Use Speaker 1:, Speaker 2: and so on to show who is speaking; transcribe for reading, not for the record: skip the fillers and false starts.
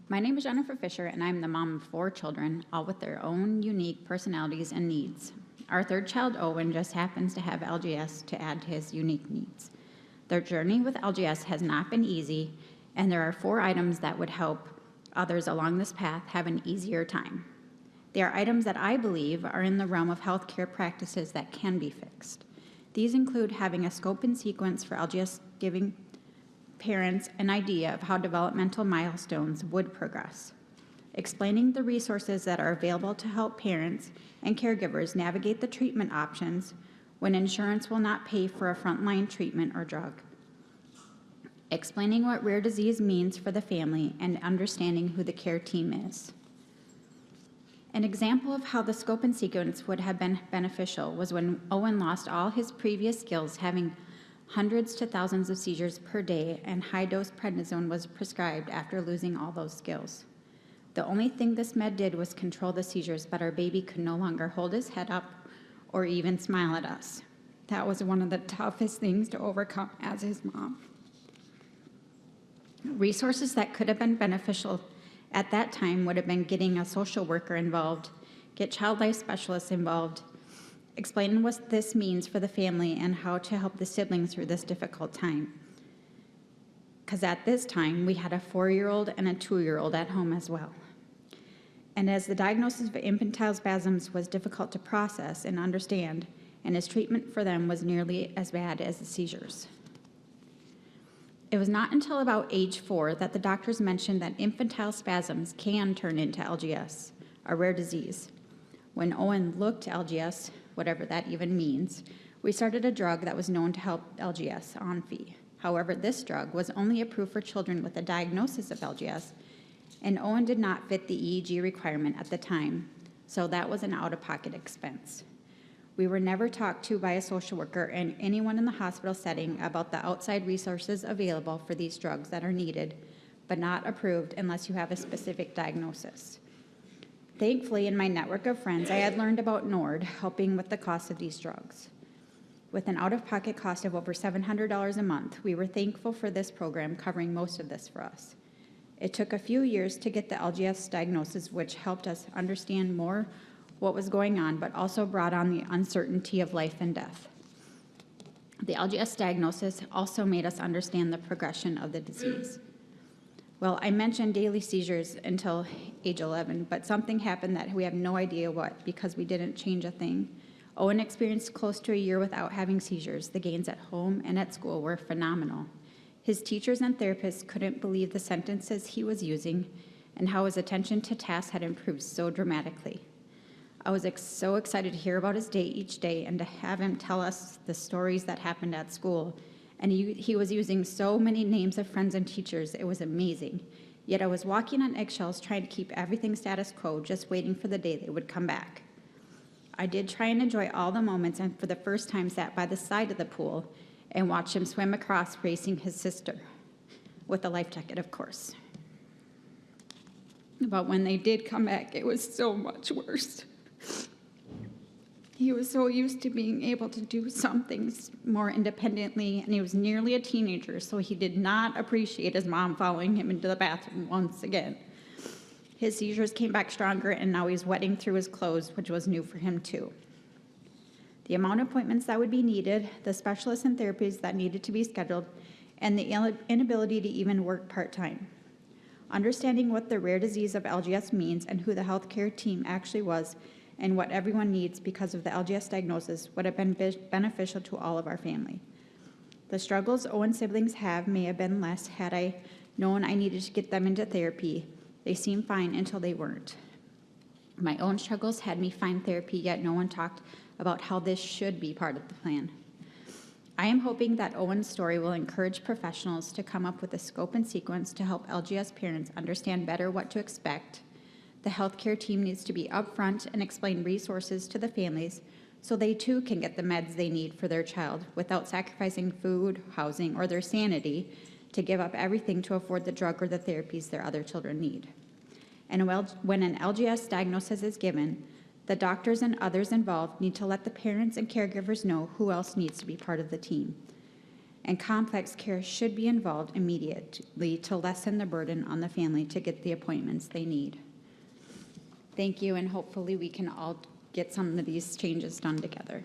Speaker 1: My name is Jennifer Fisher, and I'm the mom of 4 children, all with their own unique personalities and needs. Our third child, Owen, just happens to have LGS to add to his unique needs. Their journey with LGS has not been easy, and there are 4 items that would help others along this path have an easier time. They are items that I believe are in the realm of healthcare practices that can be fixed. These include having a scope and sequence for LGS, giving parents an idea of how developmental milestones would progress, explaining the resources that are available to help parents and caregivers navigate the treatment options when insurance will not pay for a frontline treatment or drug, explaining what rare disease means for the family and understanding who the care team is. An example of how the scope and sequence would have been beneficial was when Owen lost all his previous skills, having hundreds to thousands of seizures per day, and high-dose prednisone was prescribed after losing all those skills. The only thing this med did was control the seizures, but our baby could no longer hold his head up or even smile at us. That was one of the toughest things to overcome as his mom. Resources that could have been beneficial at that time would have been getting a social worker involved, get child life specialists involved, explaining what this means for the family and how to help the siblings through this difficult time. Because at this time, we had a 4-year-old and a 2-year-old at home as well. And as the diagnosis of infantile spasms was difficult to process and understand, and his treatment for them was nearly as bad as the seizures. It was not until about age 4 that the doctors mentioned that infantile spasms can turn into LGS, a rare disease. When Owen looked LGS, whatever that even means, we started a drug that was known to help LGS, Onfi. However, this drug was only approved for children with a diagnosis of LGS, and Owen did not fit the EEG requirement at the time, so that was an out-of-pocket expense. We were never talked to by a social worker and anyone in the hospital setting about the outside resources available for these drugs that are needed, but not approved unless you have a specific diagnosis. Thankfully, in my network of friends, I had learned about NORD, helping with the cost of these drugs. With an out-of-pocket cost of over $700 a month, we were thankful for this program covering most of this for us. It took a few years to get the LGS diagnosis, which helped us understand more what was going on, but also brought on the uncertainty of life and death. The LGS diagnosis also made us understand the progression of the disease. Well, I mentioned daily seizures until age 11, but something happened that we have no idea what, because we didn't change a thing. Owen experienced close to a year without having seizures. The gains at home and at school were phenomenal. His teachers and therapists couldn't believe the sentences he was using and how his attention to tasks had improved so dramatically. I was so excited to hear about his day each day and to have him tell us the stories that happened at school. And he was using so many names of friends and teachers, it was amazing. Yet I was walking on eggshells trying to keep everything status quo, just waiting for the day they would come back. I did try and enjoy all the moments, and for the first time sat by the side of the pool and watched him swim across racing his sister, with a life jacket, of course. But when they did come back, it was so much worse. He was so used to being able to do some things more independently, and he was nearly a teenager, so he did not appreciate his mom following him into the bathroom once again. His seizures came back stronger, and now he's wetting through his clothes, which was new for him too. The amount of appointments that would be needed, the specialists and therapies that needed to be scheduled, and the inability to even work part-time. Understanding what the rare disease of LGS means and who the healthcare team actually was and what everyone needs because of the LGS diagnosis would have been beneficial to all of our family. The struggles Owen's siblings have may have been less had I known I needed to get them into therapy. They seemed fine until they weren't. My own struggles had me find therapy, yet no one talked about how this should be part of the plan. I am hoping that Owen's story will encourage professionals to come up with a scope and sequence to help LGS parents understand better what to expect. The healthcare team needs to be upfront and explain resources to the families so they too can get the meds they need for their child without sacrificing food, housing, or their sanity to give up everything to afford the drug or the therapies their other children need. And when an LGS diagnosis is given, the doctors and others involved need to let the parents and caregivers know who else needs to be part of the team. and complex care should be involved immediately to lessen the burden on the family to get the appointments they need. Thank you, and hopefully we can all get some of these changes done together.